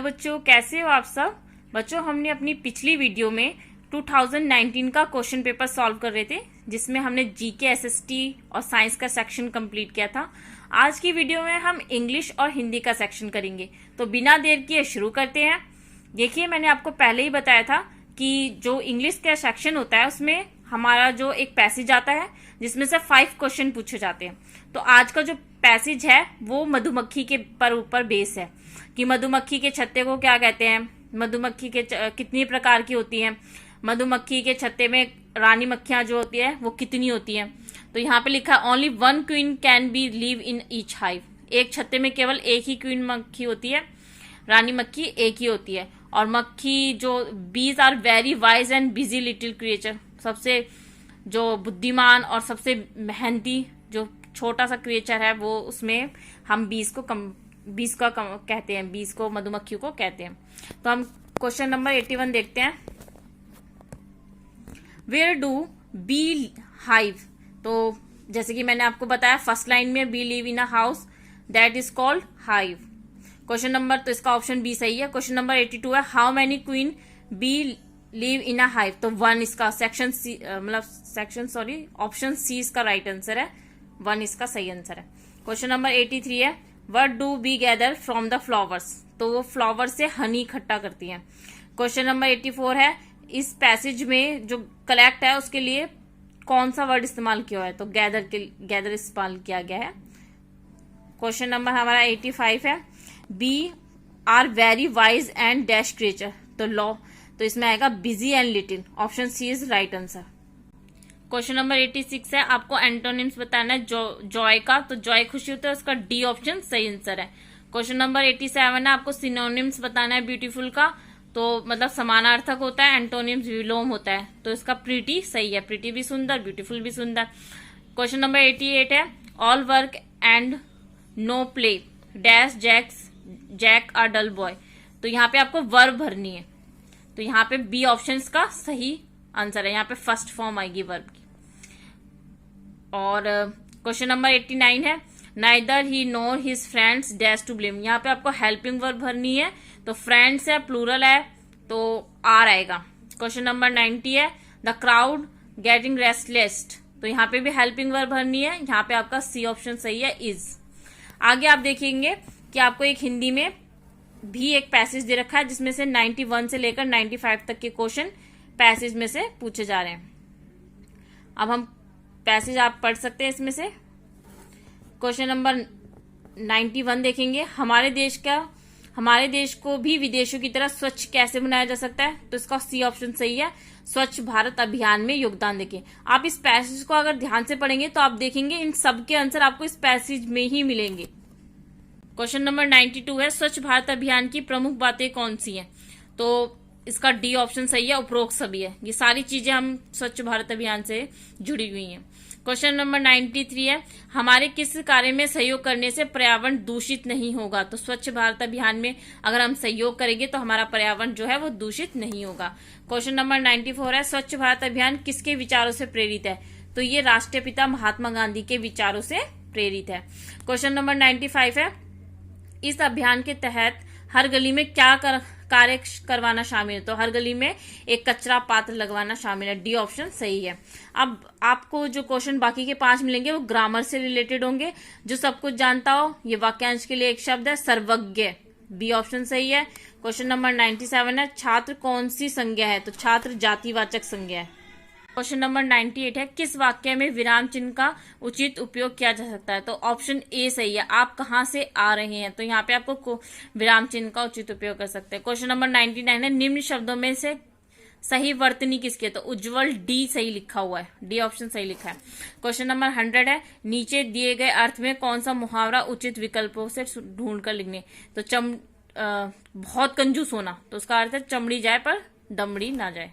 बच्चों, कैसे हो आप सब। बच्चों, हमने अपनी पिछली वीडियो में 2019 का क्वेश्चन पेपर सॉल्व कर रहे थे, जिसमें हमने जीके, एसएसटी और साइंस का सेक्शन कंप्लीट किया था। आज की वीडियो में हम इंग्लिश और हिंदी का सेक्शन करेंगे। तो बिना देर किए शुरू करते हैं। देखिए, मैंने आपको पहले ही बताया था कि जो इंग्लिश का सेक्शन होता है उसमें हमारा जो एक पैसेज आता है जिसमें से 5 क्वेश्चन पूछे जाते हैं। तो आज का जो पैसेज है वो मधुमक्खी के ऊपर बेस है कि मधुमक्खी के छत्ते को क्या कहते हैं, मधुमक्खी के कितनी प्रकार की होती हैं, मधुमक्खी के छत्ते में रानी मक्खियां जो होती है वो कितनी होती हैं। तो यहाँ पे लिखा है only 1 queen can be live in each hive. एक छत्ते में केवल एक ही क्वीन मक्खी होती है, रानी मक्खी एक ही होती है। और मक्खी जो bees are very wise and busy little creature, सबसे जो बुद्धिमान और सबसे मेहनती जो छोटा सा क्रिएचर है वो उसमें हम बीज को कहते हैं, बीज को मधुमक्खी को कहते हैं। तो हम क्वेश्चन नंबर 81 देखते हैं। Where do bee hive. तो जैसे कि मैंने आपको बताया फर्स्ट लाइन में bee live in a house that is called hive. Question number, तो इसका ऑप्शन बी सही है। क्वेश्चन नंबर 82 है how many queen bee live in a hive. तो 1 इसका ऑप्शन सी इसका राइट आंसर है। 1 इसका सही आंसर है। क्वेश्चन नंबर 83 है what do bee gather from the flowers. तो वो फ्लावर से हनी इकट्ठा करती हैं। क्वेश्चन नंबर 84 है इस पैसेज में जो कलेक्ट है उसके लिए कौन सा वर्ड इस्तेमाल किया है। तो गैदर इस्तेमाल किया गया है। क्वेश्चन नंबर हमारा 85 है bee are very wise and dash creature. तो लॉ, तो इसमें आएगा busy and little. Option C is right answer. Question number 86 है आपको एंटोनिम्स बताना है जॉय का। तो जॉय खुशी होता है, उसका डी ऑप्शन सही आंसर है। क्वेश्चन नंबर 87 है आपको सिनोनिम्स बताना है ब्यूटीफुल का। तो मतलब समानार्थक होता है, एंटोनिम्स विलोम होता है। तो इसका प्रीटी सही है। प्रीटी भी सुंदर, ब्यूटीफुल भी सुंदर। क्वेश्चन नंबर 88 है all work and no play dash Jack are dull boy. तो यहाँ पे आपको वर्ब भरनी है। तो यहाँ पे बी ऑप्शन का सही आंसर है। यहाँ पे फर्स्ट फॉर्म आएगी वर्ब की। और क्वेश्चन नंबर 89 है neither he nor his friends dash to blame. यहाँ पे आपको हेल्पिंग वर्ब भरनी है। तो फ्रेंड्स है, प्लूरल है, तो आर आएगा। क्वेश्चन नंबर 90 है द क्राउड गेटिंग रेस्टलेस। तो यहाँ पे भी हेल्पिंग वर्ब भरनी है। यहाँ पे आपका सी ऑप्शन सही है, इज। आगे आप देखेंगे कि आपको एक हिंदी में भी एक पैसेज दे रखा है जिसमें से 91 से लेकर 95 तक के क्वेश्चन पैसेज में से पूछे जा रहे हैं। अब हम पैसेज आप पढ़ सकते हैं इसमें से। क्वेश्चन नंबर 91 देखेंगे हमारे देश को भी विदेशों की तरह स्वच्छ कैसे बनाया जा सकता है। तो इसका सी ऑप्शन सही है, स्वच्छ भारत अभियान में योगदान देखें। आप इस पैसेज को अगर ध्यान से पढ़ेंगे तो आप देखेंगे इन सबके आंसर आपको इस पैसेज में ही मिलेंगे। क्वेश्चन नंबर 92 है स्वच्छ भारत अभियान की प्रमुख बातें कौन सी हैं। तो इसका डी ऑप्शन सही है, उपरोक्त सभी है। ये सारी चीजें हम स्वच्छ भारत अभियान से जुड़ी हुई हैं। क्वेश्चन नंबर 93 है हमारे किस कार्य में सहयोग करने से पर्यावरण दूषित नहीं होगा। तो स्वच्छ भारत अभियान में अगर हम सहयोग करेंगे तो हमारा पर्यावरण जो है वो दूषित नहीं होगा। क्वेश्चन नंबर 94 है स्वच्छ भारत अभियान किसके विचारों से प्रेरित है। तो ये राष्ट्रीय पिता महात्मा गांधी के विचारों से प्रेरित है। क्वेश्चन नंबर 95 है इस अभियान के तहत हर गली में क्या कार्य करवाना शामिल है। तो हर गली में एक कचरा पात्र लगवाना शामिल है। डी ऑप्शन सही है। अब आपको जो क्वेश्चन बाकी के 5 मिलेंगे वो ग्रामर से रिलेटेड होंगे। जो सब कुछ जानता हो, ये वाक्यांश के लिए एक शब्द है सर्वज्ञ। बी ऑप्शन सही है। क्वेश्चन नंबर 97 है छात्र कौन सी संज्ञा है। तो छात्र जातिवाचक संज्ञा है। क्वेश्चन नंबर 98 है किस वाक्य में विराम चिन्ह का उचित उपयोग किया जा सकता है। तो ऑप्शन ए सही है, आप कहां से आ रहे हैं। तो यहाँ पे आपको विराम चिन्ह का उचित उपयोग कर सकते हैं। क्वेश्चन नंबर 99 है निम्न शब्दों में से सही वर्तनी किसकी है। तो उज्जवल, डी सही लिखा हुआ है, डी ऑप्शन सही लिखा है। क्वेश्चन नंबर 100 है नीचे दिए गए अर्थ में कौन सा मुहावरा उचित विकल्पों से ढूंढ कर लिखने। तो बहुत कंजूस होना, तो उसका अर्थ है चमड़ी जाए पर दमड़ी ना जाए।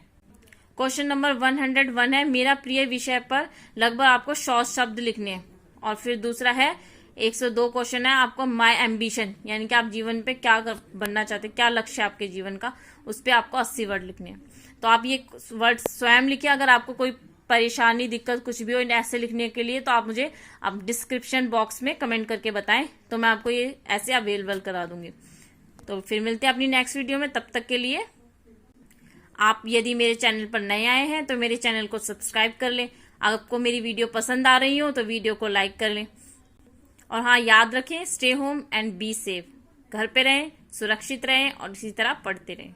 क्वेश्चन नंबर 101 है मेरा प्रिय विषय पर लगभग आपको 100 शब्द लिखने हैं। और फिर दूसरा है 102 क्वेश्चन है आपको माय एम्बिशन, यानी कि आप जीवन पे क्या बनना चाहते हैं, क्या लक्ष्य है आपके जीवन का, उस पर आपको 80 वर्ड लिखने हैं। तो आप ये वर्ड स्वयं लिखिए। अगर आपको कोई परेशानी, दिक्कत कुछ भी हो ऐसे लिखने के लिए तो आप मुझे आप डिस्क्रिप्शन बॉक्स में कमेंट करके बताएं, तो मैं आपको ये ऐसे अवेलेबल करा दूंगी। तो फिर मिलते हैं अपनी नेक्स्ट वीडियो में। तब तक के लिए आप यदि मेरे चैनल पर नए आए हैं तो मेरे चैनल को सब्सक्राइब कर लें। आपको मेरी वीडियो पसंद आ रही हो तो वीडियो को लाइक कर लें। और हाँ, याद रखें, stay home and be safe. घर पे रहें, सुरक्षित रहें और इसी तरह पढ़ते रहें।